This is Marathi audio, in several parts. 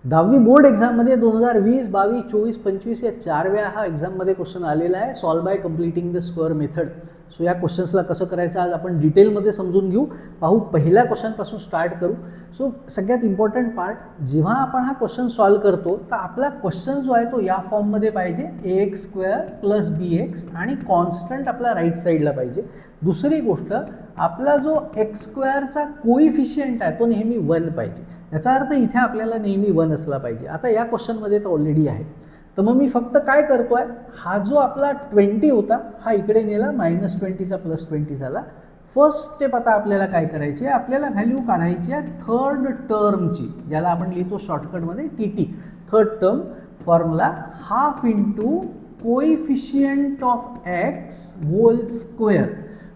10वी बोर्ड एक्झाममध्ये 2020, 22, 24, 25 या 4 वेळा हा एक्झाममध्ये क्वेश्चन आलेला आहे. Solve by completing the square method. So या क्वेश्चन्सला कसं करायचं आज आपण डिटेलमध्ये समजून घेऊ. पाहू पहिल्या क्वेश्चनपासून स्टार्ट करू. सो सगळ्यात इम्पॉर्टंट पार्ट, जेव्हा आपण हा क्वेश्चन सॉल्व करतो तर आपला क्वेश्चन जो आहे तो या फॉर्ममध्ये पाहिजे, ax² + bx आणि कॉन्स्टंट आपला राईट साईडला पाहिजे. दुसरी गोष्ट, आपला जो x² कोइफिशियंट आहे तो नेहमी 1 पाहिजे. याचा अर्थ इथे आपल्याला नेहमी 1 असला पाहिजे. आता या क्वेश्चनमध्ये तर ऑलरेडी आहे, तर मग मी फक्त काय करतोय, हा जो आपला 20 होता हा इकडे नेला, -20चा +20 झाला. फर्स्ट स्टेप आता आपल्याला काय करायची आहे, आपल्याला व्हॅल्यू काढायची आहे थर्ड टर्मची, ज्याला आपण लिहितो शॉर्टकटमध्ये TT. Third term formula ½ × coefficient of x whole square.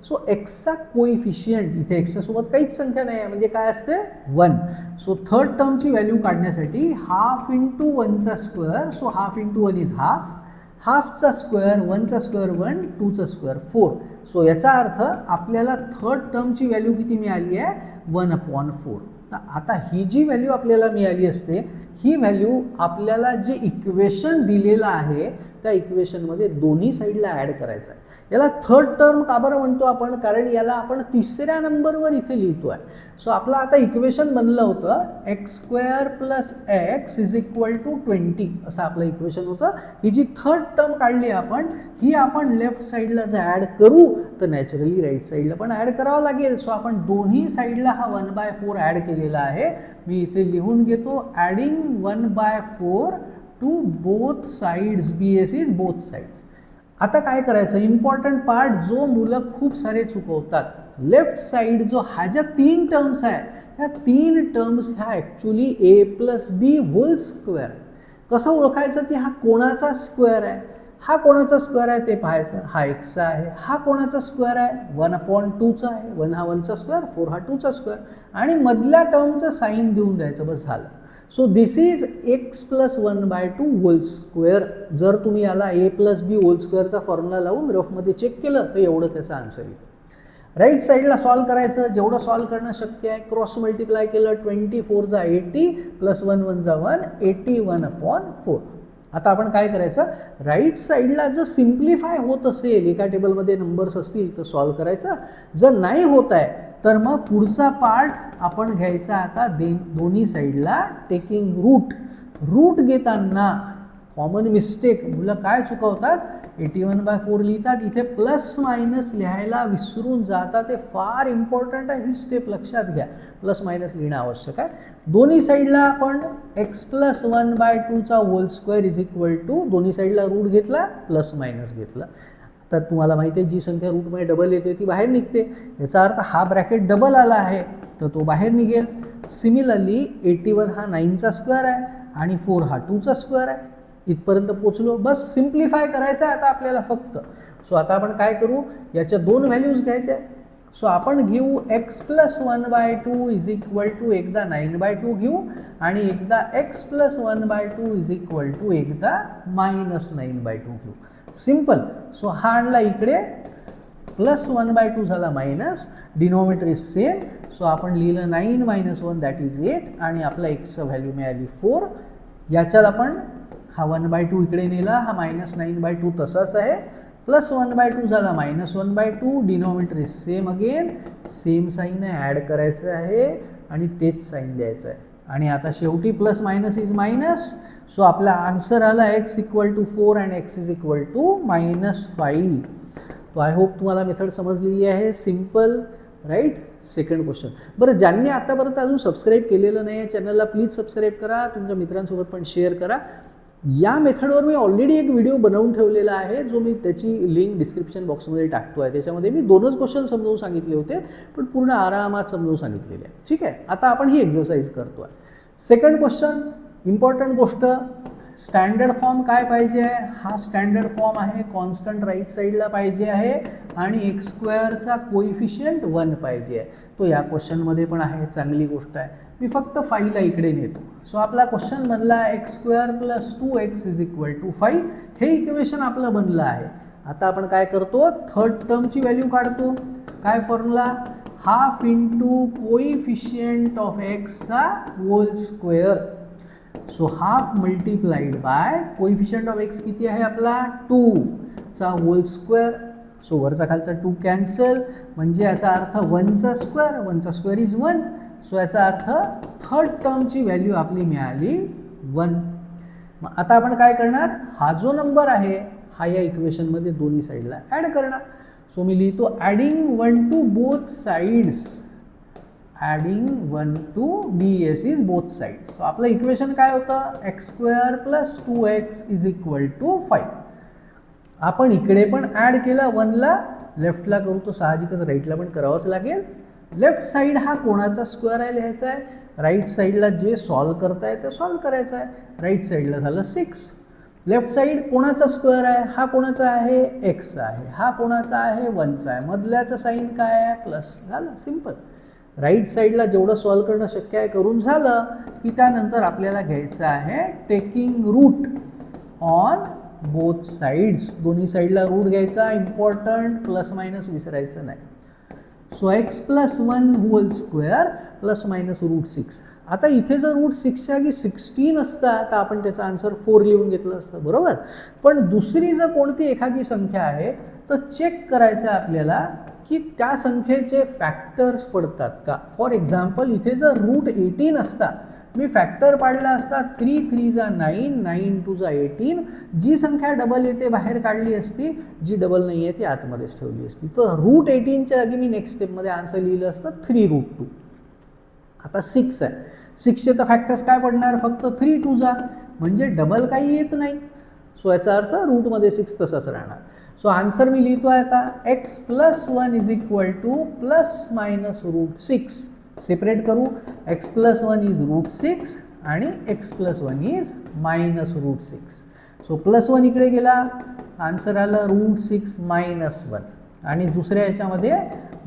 So एक्सचा कोइफिशियंट, इथे एक्सच्या सोबत काहीच संख्या नाही आहे म्हणजे काय असते 1. सो थर्ड टर्मची व्हॅल्यू काढण्यासाठी ½ × 1चा स्क्वेअर. सो ½ × 1 इज हाफ, हाफचा स्क्वेअर, 1चा स्क्वेअर 1, 2चा स्क्वेअर 4. सो याचा अर्थ आपल्याला थर्ड टर्मची व्हॅल्यू किती मिळाली आहे, 1/4. आता ही जी व्हॅल्यू आपल्याला मिळाली असते, ही व्हॅल्यू आपल्याला जे इक्वेशन दिलेलं आहे त्या इक्वेशनमध्ये दोन्ही साईडला ॲड करायचं आहे. याला थर्ड टर्म का बरं म्हणतो आपण, कारण याला आपण तिसऱ्या नंबरवर इथे लिहितो आहे. सो आपलं आता इक्वेशन बनलं होतं x² + x = 20 असं आपलं इक्वेशन होतं. ही जी थर्ड टर्म काढली आपण, ही आपण लेफ्ट साईडला जर ॲड करू तर नॅचरली राईट साईडला पण ॲड करावं लागेल. सो आपण दोन्ही साईडला हा 1/4 ॲड केलेला आहे. मी इथे लिहून घेतो, adding 1/4 to both sides, BS is both sides. आता काय करायचं, इम्पॉर्टंट पार्ट जो मुलं खूप सारे चुकवतात, लेफ्ट साइड जो हा ज्या 3 टर्म्स आहे, ह्या 3 टर्म्स ह्या actually a + b whole square. कसं ओळखायचं की हा कोणाचा स्क्वेअर आहे, हा कोणाचा स्क्वेअर आहे ते पाहायचं. हा x आहे, हा कोणाचा स्क्वेअर आहे, 1/2चा आहे. 1 हा 1चा स्क्वेअर, 4 हा 2चा स्क्वेअर, आणि मधल्या टर्मचं साईन देऊन द्यायचं, बस झालं. So this is x + 1/2 whole square. जर तुम्ही याला a + b होल स्क्वेअरचा फॉर्म्युला लावून रफमध्ये चेक केलं तर एवढं त्याचा आन्सर येईल. राईट साईडला सॉल्व करायचं, जेवढं सॉल्व करणं शक्य आहे. क्रॉस मल्टिप्लाय केलं, 24 × 80 + 1 1 = 1, 81/4. आता आपण काय करायचं, राईट साईडला जर सिम्प्लिफाय होत असेल, एका टेबलमध्ये नंबर्स असतील तर सॉल्व करायचं. जर नाही होत आहे तर मग पुढचा पार्ट आपण घ्यायचा आता दोन्ही साईडला टेकिंग रूट घेताना कॉमन मिस्टेक मुलं काय चुकवतात, 81/4 लिहितात, इथे ± लिहायला विसरून जातात. ते फार इम्पॉर्टंट आहे, ही स्टेप लक्षात घ्या. ± लिहिणं आवश्यक आहे. दोन्ही साईडला आपण x + 1/2चा होल स्क्वेअर = दोन्ही साईडला रूट घेतला, ± घेतलं. तर तुम्हाला माहिती आहे जी संख्या रूटमध्ये डबल येते ती बाहेर निघते. याचा अर्थ हा ब्रॅकेट डबल आला आहे तर तो बाहेर निघेल. सिमिलरली 81 हा 9चा स्क्वेअर आहे आणि 4 हा 2चा स्क्वेअर आहे. इथपर्यंत पोचलो, बस सिम्प्लिफाय करायचं आहे आता आपल्याला फक्त. सो आता आपण काय करू, याच्या 2 व्हॅल्यूज घ्यायच्या. सो आपण घेऊ x + 1/2 एकदा 9/2 घेऊ आणि एकदा x + 1/2 एकदा -9/2 घेऊ. सिंपल. सो हा आणला इकडे, +1/2 झाला minus, denominator is same. So आपण लिहिलं 9 - 1 दॅट इज 8 आणि आपला एक्सचं व्हॅल्यू मिळाली 4. याच्यात आपण हा 1/2 इकडे नेला, हा -9/2 तसाच आहे, +1/2 झाला -1/2, denominator is same again, same sign आहे, ॲड करायचं आहे आणि तेच साईन द्यायचं आहे. आणि आता शेवटी ± इज मायनस. सो आपला आन्सर आला x = 4 अँड x = -5. तो आय होप तुम्हाला मेथड समजलेली आहे. Simple, right. Second question. बरं, ज्यांनी आतापर्यंत अजून सबस्क्राईब केलेलं नाही आहे चॅनलला, प्लीज सबस्क्राईब करा, तुमच्या मित्रांसोबत पण शेअर करा. या मेथडवर मी ऑलरेडी एक व्हिडिओ बनवून ठेवलेला आहे, जो मी त्याची लिंक डिस्क्रिप्शन बॉक्समध्ये टाकतो आहे. त्याच्यामध्ये मी 2च क्वेश्चन समजावून सांगितले होते, पण पूर्ण आरामात समजावून सांगितलेले आहे. ठीक आहे, आता आपण ही एक्सरसाइज करतो आहे. सेकंड क्वेश्चन, इम्पॉर्टंट गोष्ट, स्टँडर्ड फॉर्म काय पाहिजे आहे, हा स्टँडर्ड फॉर्म आहे, कॉन्स्टंट राईट साईडला पाहिजे आहे आणि x² कोइफिशियंट 1 पाहिजे आहे. तो या क्वेश्चनमध्ये पण आहे, चांगली गोष्ट आहे. मी फक्त 5ला इकडे नेतो. सो आपला क्वेश्चन बनला x² + 2x = 5. हे इक्वेशन आपलं बनलं आहे. आता आपण काय करतो, थर्ड टर्मची व्हॅल्यू काढतो. काय फॉर्म्युला, ½ × कोइफिशियंट ऑफ x चा whole square. So half multiplied by coefficient of x किती आहे आपला 2 चा होल स्क्वेअर. सो वरचा खालचा 2 कॅन्सल, म्हणजे याचा अर्थ 1 चा स्क्वेअर इज 1. सो याचा अर्थ थर्ड टर्मची व्हॅल्यू आपली मिळाली 1. मग आता आपण काय करणार, हा जो नंबर आहे हा या इक्वेशनमध्ये दोन्ही साईडला ॲड करणार. सो मी लिहितो adding 1 to both sides, adding 1 to BS is both sides. So आपलं इक्वेशन काय होतं, x² + 2x = 5. आपण इकडे पण ॲड केला 1ला, लेफ्टला करू तो साहजिकच राईटला पण करावंच लागेल. लेफ्ट साईड हा कोणाचा स्क्वेअर आहे लिहायचा आहे, राईट साईडला जे सॉल्व करताय ते सॉल्व करायचं आहे. राईट साईडला झालं 6. लेफ्ट साईड कोणाचा स्क्वेअर आहे, हा कोणाचा आहे, एक्सचा आहे, हा कोणाचा आहे, 1चा आहे, मधल्याचं साईन काय आहे, प्लस. झालं, सिम्पल. राईट साईडला जेवढं सॉल्व करणं शक्य आहे करून झालं की त्यानंतर आपल्याला घ्यायचं आहे taking root on both sides. दोन्ही साईडला रूट घ्यायचा, इम्पॉर्टंट, प्लस मायनस विसरायचं नाही. So x + 1 whole square plus minus √6. आता इथे जर √6च्या जागी 16 असता तर आपण त्याचा आन्सर 4 लिहून घेतलं असतं, बरोबर. पण दुसरी जर कोणती एखादी संख्या आहे तर चेक करायचं आहे आपल्याला की त्या संख्येचे फॅक्टर्स पडतात का. फॉर एक्झाम्पल इथे जर √18 असता, मी फॅक्टर पाडला असता 3 3 जा 9, 9 2 जा 18. जी संख्या डबल येते बाहेर काढली असती, जी डबल नाही आहे ती आतमध्येच ठेवली असती. तर √18च्या जागी मी नेक्स्ट स्टेपमध्ये आन्सर लिहिलं असतं 3√2. आता 6 आहे, 6चे तर फॅक्टर्स काय पडणार, फक्त 3 2 जा, म्हणजे डबल काही येत नाही. सो याचा अर्थ रूटमध्ये 6 तसंच राहणार. सो आन्सर मी लिहितो आहे आता x + 1 = ±√6. सेपरेट करू, x + 1 इज √6 आणि x + 1 इज -√6. सो +1 इकडे गेला, आन्सर आलं √6 - 1. आणि दुसऱ्या याच्यामध्ये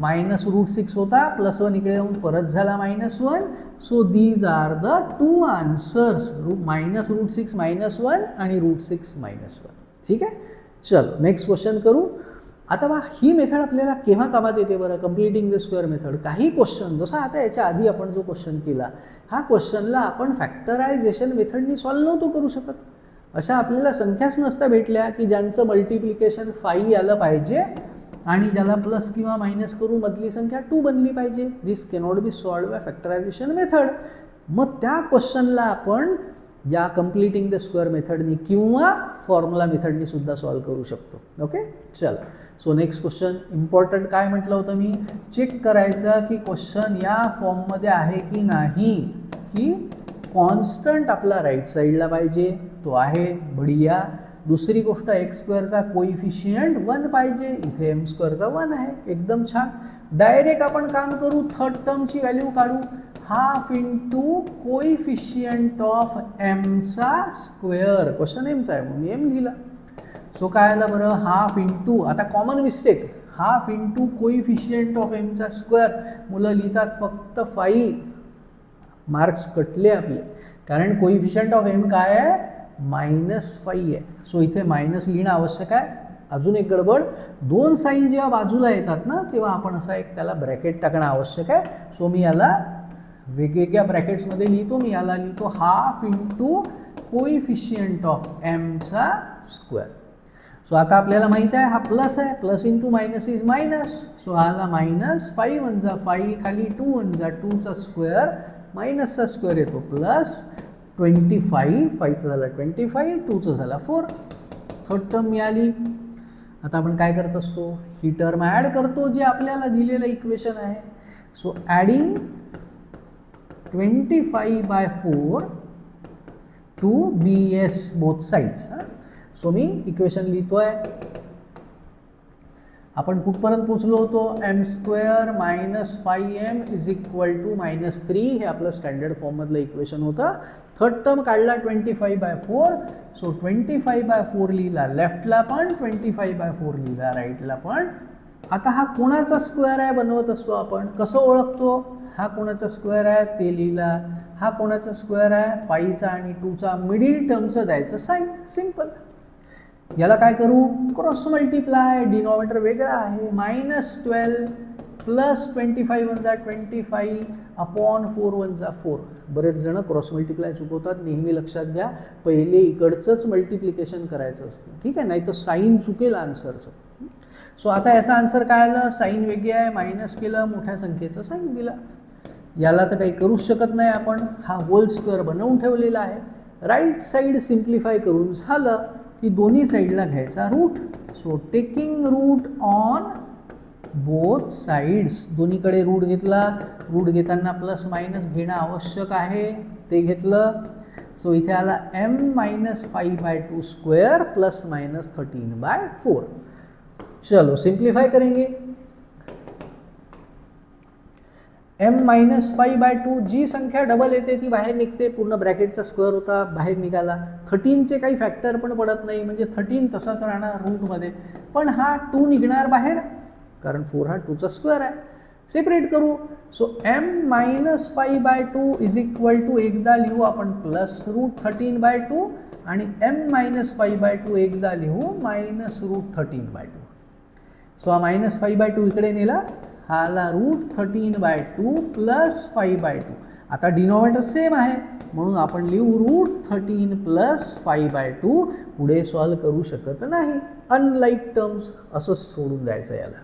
-√6 होता, +1 इकडे येऊन परत झाला -1. So these are the 2 answers, -√6 - 1 आणि √6 - 1. ठीक आहे, चलो नेक्स्ट क्वेश्चन करू. आता बा ही मेथड आपल्याला केव्हा कामात येते बरं, कम्प्लिटिंग द स्क्वेअर मेथड. काही क्वेश्चन, जसं आता याच्या आधी आपण जो क्वेश्चन केला, हा क्वेश्चनला आपण फॅक्टरायझेशन मेथडनी सॉल्व्ह नव्हतो करू शकत. अशा आपल्याला संख्याच नसत्या भेटल्या की ज्यांचं मल्टिप्लिकेशन 5 आलं पाहिजे आणि त्याला प्लस किंवा मायनस करू मधली संख्या 2 बनली पाहिजे. This cannot be solved by factorisation method. मग त्या क्वेश्चनला आपण या कम्प्लिटिंग द स्क्वेअर मेथडनी किंवा फॉर्म्युला मेथडनी सुद्धा सॉल्व्ह करू शकतो. ओके, चल. सो नेक्स्ट क्वेश्चन इम्पॉर्टंट काय म्हटलं होतं मी, चेक करायचं की क्वेश्चन या फॉर्ममध्ये आहे की नाही, की कॉन्स्टंट आपला राईट साईडला पाहिजे, तो आहे, बढिया. दुसरी गोष्ट x² कोइफिशियंट 1 पाहिजे, इथे m² 1 आहे, एकदम छान. डायरेक्ट आपण काम करू, थर्ड टर्मची व्हॅल्यू काढू, हाफ इंटू कोइफिशियंट ऑफ mचा स्क्वेअर. क्वेश्चन mचा आहे म्हणून m लिहिला. सो काय आलं बरं, हाफ इंटू, आता common mistake, half into coefficient of mचा स्क्वेअर. मुलं लिहितात फक्त 5, मार्क्स कटले आपले, कारण कोइफिशियंट ऑफ m काय आहे, -5 आहे. सो इथे मायनस लिहिणं आवश्यक आहे. अजून एक गडबड, 2 साईन जेव्हा बाजूला येतात ना तेव्हा आपण असा एक त्याला ब्रॅकेट टाकणं आवश्यक आहे. सो मी याला वेगवेगळ्या ब्रॅकेट्समध्ये लिहितो, मी याला लिहितो हाफ इंटू कोइफिशियंट ऑफ mचा स्क्वेअर. सो आता आपल्याला माहित आहे हा प्लस आहे, plus into minus is minus. So आला -5 1 जा 5, खाली 2 1 जा 2चा स्क्वेअर, मायनसचा स्क्वेअर येतो प्लस 25, 5चा झाला 25, 2चा झाला 4. थर्ड टर्म मिळाली. आता आपण काय करत असतो, ही टर्म ॲड करतो जे आपल्याला दिलेलं इक्वेशन आहे. So adding 25/4 to BS both sides. So मी इक्वेशन लिहितोय. आपण कुठपर्यंत पोचलो होतो, m² - 5m = -3. हे आपलं स्टँडर्ड फॉर्ममधलं इक्वेशन होतं. थर्ड टर्म काढला 25/4. सो 25/4 लिहिला लेफ्टला पण, 25/4 लिहिला राईटला पण. आता हा कोणाचा स्क्वेअर आहे बनवत असतो आपण, कसं ओळखतो, हा कोणाचा स्क्वेअर आहे ते लिहिला, हा कोणाचा स्क्वेअर आहे 5चा आणि 2चा, मिडिल टर्मचं द्यायचं साईन, सिंपल. याला काय करू, क्रॉस मल्टिप्लाय, डिनॉमिनेटर वेगळा आहे, -12 + 25 1 जा 25 अपॉन 4 1 जा 4. बरेच जण क्रॉस मल्टिप्लाय चुकवतात, नेहमी लक्षात घ्या पहिले इकडचंच मल्टिप्लिकेशन करायचं असतं, ठीक आहे, नाही तर साईन चुकेल आन्सरचं. सो आता याचा आन्सर काय आलं, साईन वेगळी आहे, मायनस केलं, मोठ्या संख्येचं साईन दिला. याला तर काही करूच शकत नाही आपण, हा होल स्क्वेअर बनवून ठेवलेला आहे. राईट साईड सिम्प्लिफाय करून झालं की दोन्ही साईडला घ्यायचा root. So taking root on both sides, दोन्हीकडे रूट घेतला, रूट घेताना प्लस मायनस घेणं आवश्यक आहे, ते घेतलं. सो इथे आला m-5/2 स्क्वेअर प्लस माइनस 13/4. चलो सिंप्लीफाई करेंगे. m-5/2 जी संख्या डबल येते ती बाहेर निघते, पूर्ण ब्रॅकेटचा स्क्वेअर होता बाहेर निघाला. 13चे काही फॅक्टर पण पडत नाही, म्हणजे 13 तसाच राहणार रूटमध्ये, पण हा 2 निघणार बाहेर कारण 4 हा 2चा स्क्वेअर आहे. सेपरेट करू. So m-5/2 is equal to, एकदा लिहू आपण प्लस रूट 13/2 आणि m-5/2 एकदा लिहू मायनस रूट 13/2. सो हा -5/2 इकडे नेला, हा आला रूट 13/2 प्लस 5/2. आता डिनॉमिनेटर सेम आहे म्हणून आपण लिहू रूट 13 प्लस 5/2. पुढे सॉल्व करू शकत नाही, अनलाईक टर्म्स असंच सोडून द्यायचं याला.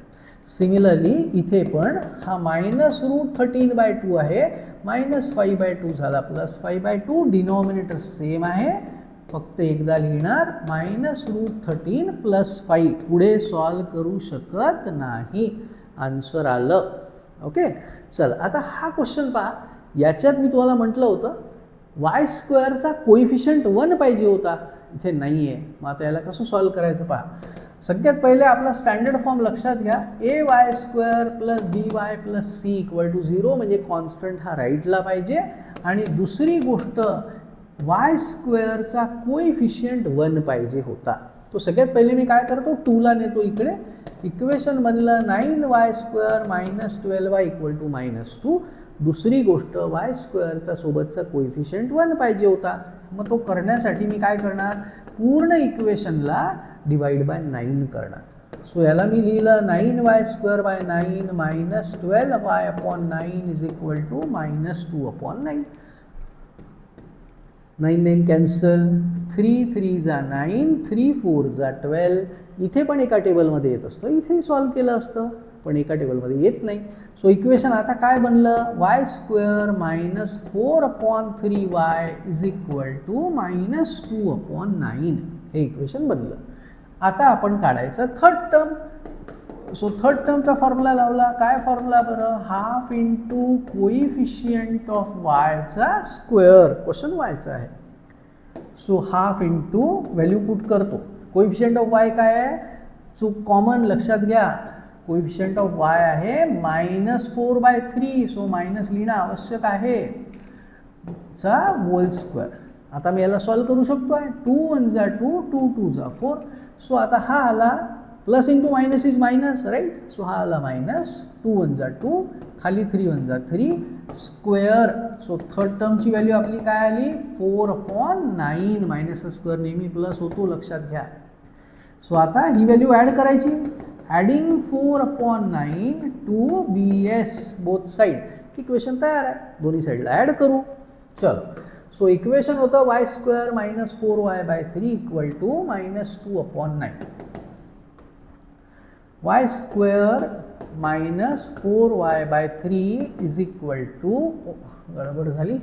सिमिलरली इथे पण हा मायनस रूट 13/2 आहे, -5/2 झाला प्लस 5/2. डिनॉमिनेटर सेम आहे, फक्त एकदा लिहिणार मायनस रूट 13 प्लस 5. पुढे सॉल्व करू शकत नाही, आन्सर आलं. ओके, चल आता हा क्वेश्चन पहा. याच्यात मी तुम्हाला म्हटलं होतं वाय स्क्वेअरचा कोइफिशियंट 1 पाहिजे होता, इथे नाही आहे. मग आता याला कसं सॉल्व करायचं पहा. सगळ्यात पहिले आपला स्टँडर्ड फॉर्म लक्षात घ्या, ay² plus by plus c equal to 0, म्हणजे कॉन्स्टंट हा राईटला पाहिजे. आणि दुसरी गोष्ट वाय स्क्वेअरचा कोइफिशियंट 1 पाहिजे होता. तो सगळ्यात पहिले मी काय करतो, 2ला नेतो इकडे. इक्वेशन बनलं 9y² minus 12y equal to -2. दुसरी गोष्ट वाय स्क्वेअरचा सोबतचा कोइफिशियंट 1 पाहिजे होता. मग तो करण्यासाठी मी काय करणार, पूर्ण इक्वेशनला डिवाइड बाय 9 करणार. सो याला मी लिहिलं 9y² 9 minus 12y/9 is equal to -2/9. 9 9 cancel, 3 3 जा 9, 3 4 जा 12. इथे पण एका टेबलमध्ये येत असतं, इथे सॉल्व केलं असतं, पण एका टेबलमध्ये येत नाही. सो इक्वेशन आता काय बनलं, y² minus 4/3y is equal to -2/9. हे इक्वेशन बनलं. आता आपण काढायचं थर्ड टर्म. सो थर्ड टर्मचा फॉर्म्युला लावला. काय फॉर्म्युला बरं, हाफ इंटू कोइफिशियंट ऑफ वायचा स्क्वेअर, क्वेश्चन वायचा आहे. So half into value put करतो. कोइफिशियंट ऑफ वाय काय आहे, सो कॉमन लक्षात घ्या, कोइफिशियंट ऑफ वाय आहे -4/3. सो मायनस लिहिणं आवश्यक आहे, चा होल स्क्वेअर. आता मी याला सॉल्व करू शकतो आहे, 2 1 जा 2, 2 2 जा 4. सो आता हा आला plus into minus is minus, right. So हा आला मायनस 2 1 जा 2, खाली 3 1 जा 3 स्क्वेअर. सो थर्ड टर्मची व्हॅल्यू आपली काय आली, 4/9. मायनसचा स्क्वेअर नेहमी प्लस होतो, लक्षात घ्या. सो आता ही व्हॅल्यू ॲड करायची. Adding 4/9 to BS both side. Equation तयार आहे, दोन्ही साईडला ॲड करू. चलो, सो इक्वेशन होतं y² minus 4y/3 equal to -2/9. y² minus 4y/3 is equal to, गडबड झाली,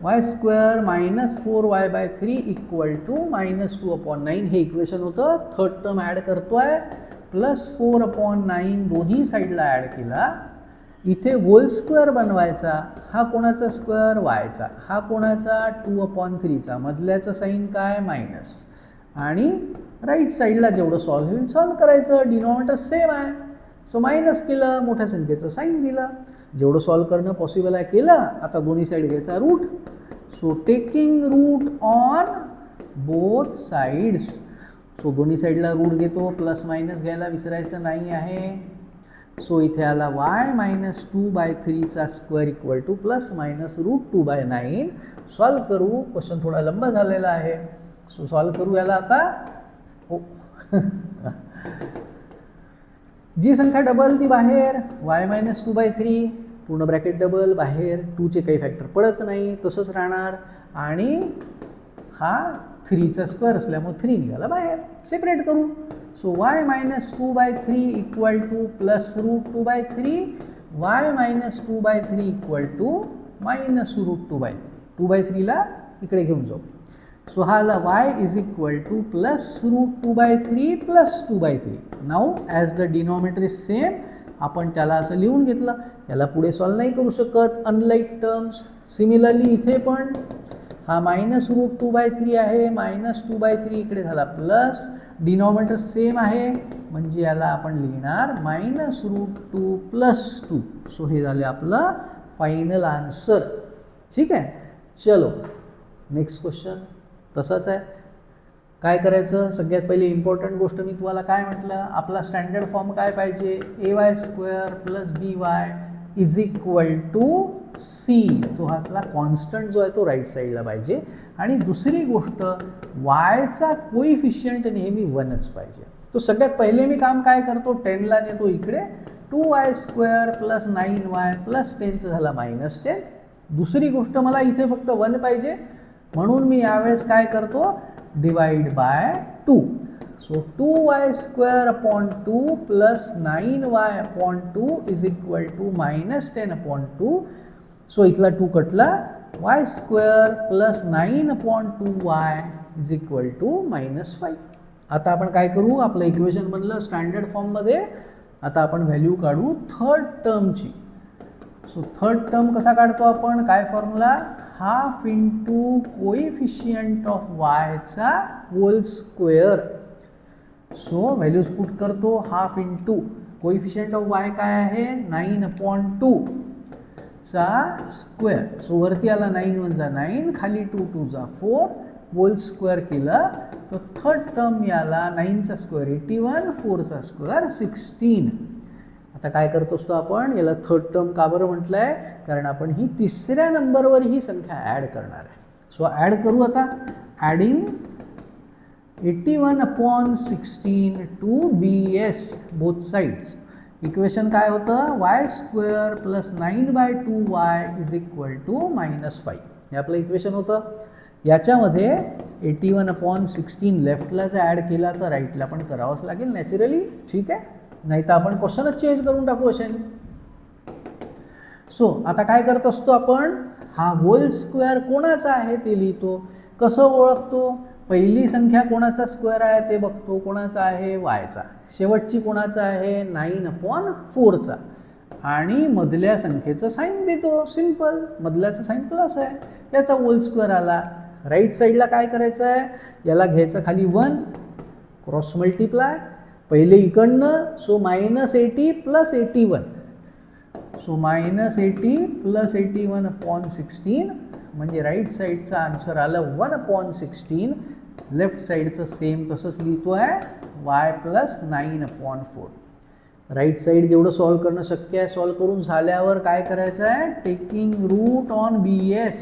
y² minus 4y/3 equal to -2/9. हे इक्वेशन होतं. थर्ड टर्म ॲड करतोय, प्लस 4/9 दोन्ही साईडला ॲड केला. इथे होल स्क्वेअर बनवायचा. हा कोणाचा स्क्वेअर, वायचा. हा कोणाचा, 2/3चा. मधल्याचा साईन काय, मायनस. आणि राईट साईडला जेवढं सॉल्व्ह होईल सॉल्व्ह करायचं. डिनॉमिनेटर सेम आहे, सो मायनस केलं, मोठ्या संख्येचं साईन दिलं. जेवढं सॉल्व्ह करणं पॉसिबल आहे केलं. आता दोन्ही साईड घ्यायचा root. So taking root on both sides. So दोन्ही साईडला रूट घेतो, प्लस मायनस घ्यायला विसरायचं नाही आहे. सो इथे आला y मायनस 2/3चा square equal to plus minus root 2/9. Solve करू. क्वेश्चन थोडा लंबा झालेला आहे, सो सॉल्व करू याला आता. हो जी संख्या डबल ती बाहेर, y मायनस 2/3 पूर्ण ब्रॅकेट डबल, बाहेर 2चे काही फॅक्टर पडत नाही, तसंच राहणार. आणि हा 3चा स्क्वेअर असल्यामुळे 3 निघाला बाहेर. सेपरेट करू. So y minus 2/3 equal to plus root 2/3, y minus 2/3 equal to minus root 2/3. 2/3ला इकडे घेऊन जाऊ. सो हा आला y is equal to plus root 2/3 plus 2/3. Now as the denominator is same, आपण त्याला असं लिहून घेतलं. याला पुढे सॉल्व नाही करू शकत, अनलाईक टर्म्स. सिमिलरली इथे पण हा मायनस रूट 2/3 आहे, मायनस 2/3 इकडे झाला प्लस, डिनॉमिनेटर सेम आहे, म्हणजे याला आपण लिहिणार मायनस रूट 2 प्लस 2. सो हे झाले आपलं फायनल आन्सर. ठीक आहे, चलो नेक्स्ट क्वेश्चन. तसंच आहे. काय करायचं, सगळ्यात पहिली इम्पॉर्टंट गोष्ट मी तुम्हाला काय म्हटलं, आपला स्टँडर्ड फॉर्म काय पाहिजे, ay² plus by is equal to c. तो हातला कॉन्स्टंट जो आहे तो राईट साईडला पाहिजे. आणि दुसरी गोष्ट, वायचा कोइफिशियंट नेहमी 1च पाहिजे. तो सगळ्यात पहिले मी काम काय करतो, 10ला नेतो इकडे, 2y² प्लस 9y प्लस 10चं झाला मायनस 10. दुसरी गोष्ट, मला इथे फक्त 1 पाहिजे, म्हणून मी यावेळेस काय करतो, divide by 2. So 2y² upon 2 plus 9y upon 2 is equal to minus 10 upon 2. So इथला 2 कटला, y² plus 9 upon 2y is equal to minus 5. आता आपण काय करू, आपलं इक्वेशन बनलं स्टँडर्ड फॉर्ममध्ये. आता आपण व्हॅल्यू काढू थर्ड टर्मची. सो थर्ड टर्म कसा काढतो आपण, काय formula, half into coefficient of वायचा whole square. So values put करतो, half into coefficient of y काय आहे, 9 अपॉन 2 चा स्क्वेअर. सो वरती आला 9 × 1 = 9, खाली 2 × 2 = 4, होल स्क्वेअर केलं तर थर्ड टर्म याला 9चा स्क्वेअर 81, 4चा स्क्वेअर 16. आता काय करत असतो आपण, याला थर्ड टर्म का बरं म्हटलं आहे, कारण आपण ही तिसऱ्या नंबरवर ही संख्या ॲड करणार आहे. सो ॲड करू आता, adding 81 upon 16 to BS both sides. Equation काय होतं, y² plus 9/2y is equal to minus 5. हे आपलं इक्वेशन होतं. याच्यामध्ये 81 अपॉन 16 लेफ्टला जर ॲड केला तर राईटला पण करावंच लागेल नॅचरली. ठीक आहे, नाही तर आपण क्वेश्चनच चेंज करून टाकू अशाने. सो आता काय करत असतो आपण, हा होल स्क्वेअर कोणाचा आहे ते लिहितो. कसं ओळखतो, पहिली संख्या कोणाचा स्क्वेअर आहे ते बघतो, कोणाचा आहे, वायचा. शेवटची कोणाचा आहे, 9 अपॉन 4चा. आणि मधल्या संख्येचं साईन देतो, सिंपल. मधल्याचं साईन प्लस आहे, याचा होल स्क्वेअर आला. राईट साईडला काय करायचं आहे, याला घ्यायचं खाली 1, क्रॉस मल्टिप्लाय, पहिले इकडनं. So minus 80 plus 81. So minus 80 plus 81 upon 16, म्हणजे राईट साईडचा आन्सर आलं 1 अपॉन 16. लेफ्ट साईडचं सेम तसंच लिहितो आहे, y plus 9 upon 4. Right side जेवढं सॉल्व करणं शक्य आहे सॉल्व करून झाल्यावर काय करायचं आहे, taking root on BS,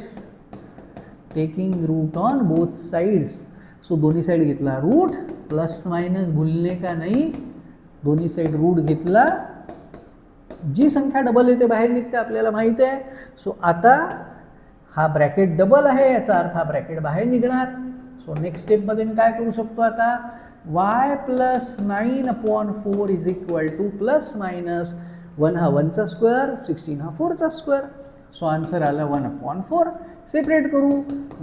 taking root on both sides. So दोन्ही साईड घेतला रूट, प्लस मायनस भूलने का नाही, दोन्ही साईड रूट घेतला. जी संख्या डबल येते बाहेर निघते आपल्याला माहिती आहे. सो आता हा ब्रॅकेट डबल आहे, याचा अर्थ हा ब्रॅकेट बाहेर निघणार. सो नेक्स्ट स्टेपमध्ये मी काय करू शकतो आता, y plus 9 upon 4 is equal to plus minus 1 हा 1चा स्क्वेअर, 16 हा 4चा स्क्वेअर. सो आन्सर आला 1 अपॉन 4. सेपरेट करू,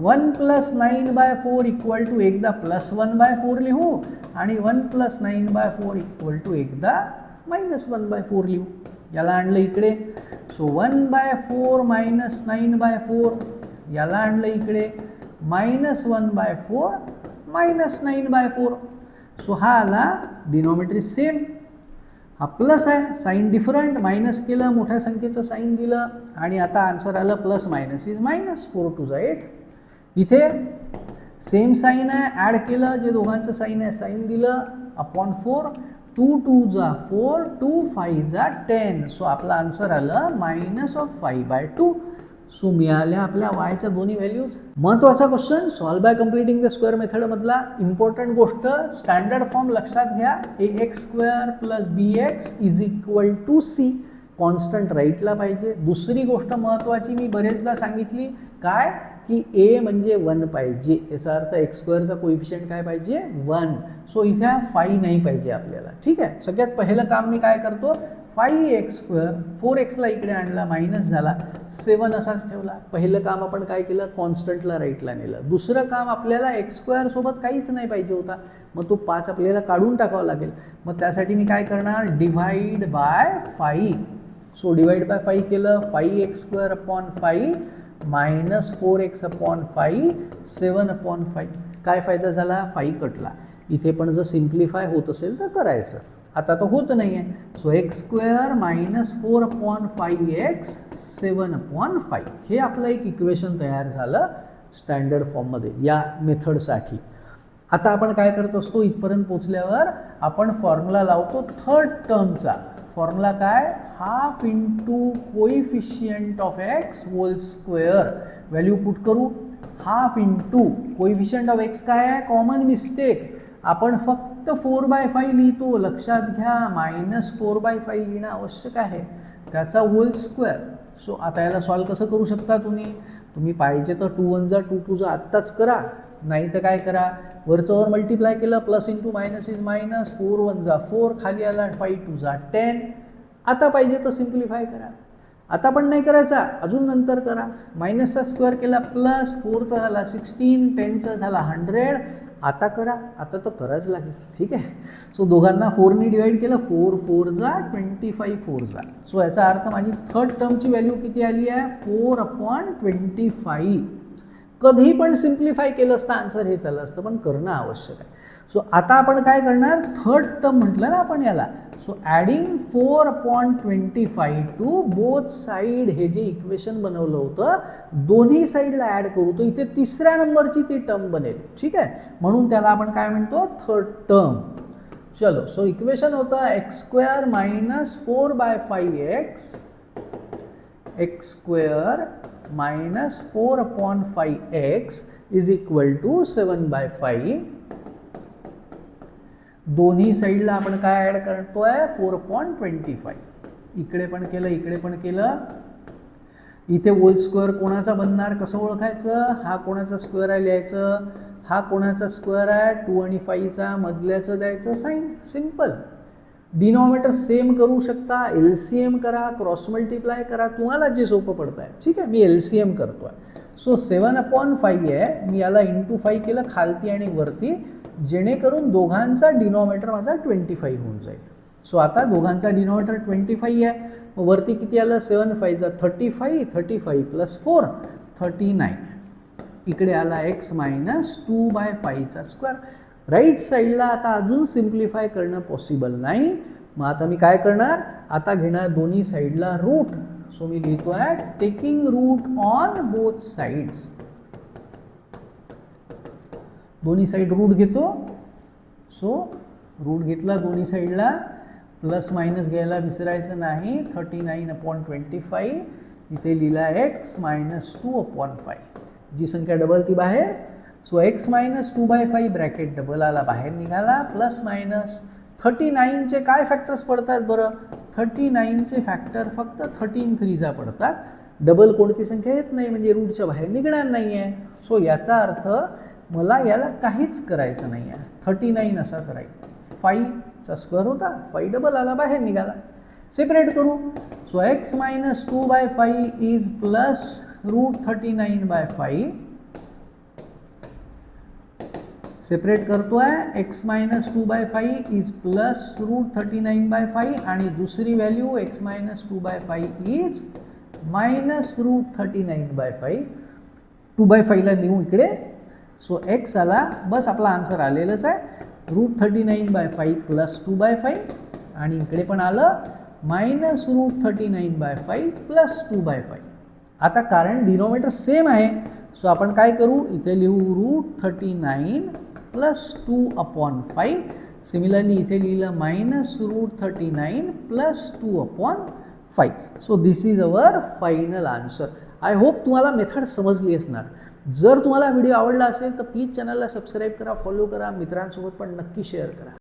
1 प्लस 9/4 इक्वल टू एकदा प्लस 1/4 लिहू आणि 1 प्लस 9/4 इक्वल टू एकदा मायनस 1/4 लिहू. याला आणलं इकडे. सो 1/4 मायनस 9/4, याला आणलं इकडे, मायनस 1/4 मायनस 9/4. सो हा आला, डिनॉमिनेटर सेम, हा प्लस आहे, साईन डिफरंट, मायनस केलं, मोठ्या संख्येचं साईन दिलं आणि आता आन्सर आलं प्लस मायनस इज मायनस, 4 × 2 = 8. इथे सेम साईन आहे, ॲड केलं, जे दोघांचं साईन आहे साईन दिलं, अपॉन 4, 2 × 2 = 4, 2 × 5 = 10. सो आपला आन्सर आलं मायनस ऑफ 5/2. सो मिळाल्या आपल्या वायच्या दोन्ही व्हॅल्यूज. महत्त्वाचा question, solve by completing the square मेथडमधला इम्पॉर्टंट गोष्ट, स्टँडर्ड फॉर्म लक्षात घ्या, ax² + bx is equal to c. Constant राईटला पाहिजे. दुसरी गोष्ट महत्त्वाची मी बरेचदा सांगितली काय की ए म्हणजे 1 पाहिजे, याचा अर्थ एक्स स्क्वेअरचा कोइफिशियंट काय पाहिजे 1. सो इथे हा 5 नाही पाहिजे आपल्याला. ठीक आहे, सगळ्यात पहिलं काम मी काय करतो 5x², 4xला इकडे आणला मायनस झाला, 7 असाच ठेवला. पहिलं काम आपण काय केलं कॉन्स्टंटला राईटला नेलं. दुसरं काम आपल्याला x² सोबत काहीच नाही पाहिजे होता, मग तो 5 आपल्याला काढून टाकावा लागेल. मग त्यासाठी मी काय करणार divide by 5. So divide by 5 केलं 5x²/5 मायनस 4x/5 7/5. काय फायदा झाला 5 कटला. इथे पण जर सिम्प्लिफाय होत असेल तर करायचं, आता तर होत नाही आहे. सो x² मायनस 4/5x 7/5 हे आपलं एक इक्वेशन तयार झालं स्टँडर्ड फॉर्ममध्ये या मेथडसाठी. आता आपण काय करत असतो इथपर्यंत पोचल्यावर आपण फॉर्म्युला लावतो थर्ड टर्मचा. फॉर्म्युला काय half into coefficient of x whole square. Value put करू half into coefficient of x काय आहे कॉमन मिस्टेक आपण फक्त 4/5 लिहितो, लक्षात घ्या -4/5 लिहिणं आवश्यक आहे, त्याचा होल स्क्वेअर. सो आता याला सॉल्व कसं करू शकता तुम्ही पाहिजे तर 2 1 जा 2 2 जा आत्ताच करा, नाही तर काय करा वरचं वर मल्टिप्लाय केलं plus into minus is minus 4 1 जा 4 खाली आला 5 2 जा 10. आता पाहिजे तर सिम्प्लिफाय करा, आता पण नाही करायचा अजून नंतर करा. मायनसचा स्क्वेअर केला प्लस 4चा झाला 16 10चा झाला 100. आता करा, आता तर करायच लागेल. ठीक आहे, सो दोघांना 4ने डिवाइड केलं 4 4 जा 25 4 जा. सो याचा अर्थ माझी थर्ड टर्मची व्हॅल्यू किती आली आहे 4/25. कधी पण सिम्प्लिफाय केलं असतं आन्सर हे झालं असतं, पण करणं आवश्यक आहे. सो आता आपण काय करणार थर्ड टर्म म्हटलं ना आपण याला. So adding 4/25 to both side हे जे इक्वेशन बनवलं होतं दोन्ही साईडला ॲड करू तर इथे तिसऱ्या नंबरची ती टर्म बनेल. ठीक आहे, म्हणून त्याला आपण काय म्हणतो थर्ड टर्म. चलो सो इक्वेशन होतं x² minus 4/5x x² minus 4/5x is equal to 7/5. दोन्ही साईडला आपण काय ॲड करतोय 4/25. इकडे पण केलं इकडे पण केलं. इथे होल स्क्वेअर कोणाचा बनणार कसं ओळखायचं, हा कोणाचा स्क्वेअर आहे लिहायचं, हा कोणाचा स्क्वेअर आहे 2 आणि 5चा मधल्याचं द्यायचं साईन. सिम्पल. डिनॉमिनेटर सेम करू शकता, LCM करा, क्रॉस मल्टिप्लाय करा, तुम्हाला जे सोपं पडतं आहे. ठीक आहे, मी LCM करतोय. सो 7/5 आहे, मी याला इंटू 5 केलं खालती आणि वरती, जेणेकरून दोघांचा डिनॉमिनेटर माझा 25 होऊन जाईल. सो आता दोघांचा डिनॉमिनेटर 25 आहे, मग वरती किती आलं 7 5 जा 35 35 प्लस 4 39. इकडे आला x मायनस 2/5चा स्क्वेअर. राईट साईडला आता अजून सिम्प्लिफाय करणं पॉसिबल नाही. मग आता मी काय करणार आता घेणार दोन्ही साईडला रूट. सो मी लिहितो आहे taking root on both sides. दोन्ही साईड रूट घेतो. सो रूट घेतला दोन्ही साईडला, प्लस मायनस घ्यायला विसरायचं नाही. 39/25 इथे लिहिला x मायनस 2/5. जी संख्या डबल ती बाहेर. So x minus 2/5 bracket double आला बाहेर निघाला, प्लस मायनस 39चे काय फॅक्टर्स पडतात बरं 39चे फॅक्टर फक्त 13 3 पडतात. डबल कोणती संख्या येत नाही म्हणजे रूटच्या बाहेर निघणार नाही आहे. सो याचा अर्थ मला याला काहीच करायचं नाही आहे. 39 असाच राहील. 5चा स्क्वेअर होता 5 डबल आला बाहेर निघाला. सेपरेट करू. So x minus 2/5 is plus root 39/5. Separate करतोय x minus 2/5 is plus root 39/5 आणि दुसरी value x minus 2/5 is minus root 39/5. 2/5ला नेऊ इकडे. सो x आला, बस आपला आन्सर आलेलंच आहे. रूट 39/5 प्लस 2/5 आणि इकडे पण आलं मायनस रूट 39/5 प्लस 2/5. आता कारण डिनॉमिनेटर सेम आहे सो आपण काय करू इथे लिहू रूट 39 प्लस 2/5. सिमिलरली इथे लिहिलं minus root 39 plus 2/5. So this is our final answer. I hope तुम्हाला मेथड समजली असणार. जर तुम्हाला व्हिडिओ आवडला असेल तर प्लीज चॅनलला सबस्क्राईब करा, फॉलो करा, मित्रांसोबत पण नक्की शेअर करा.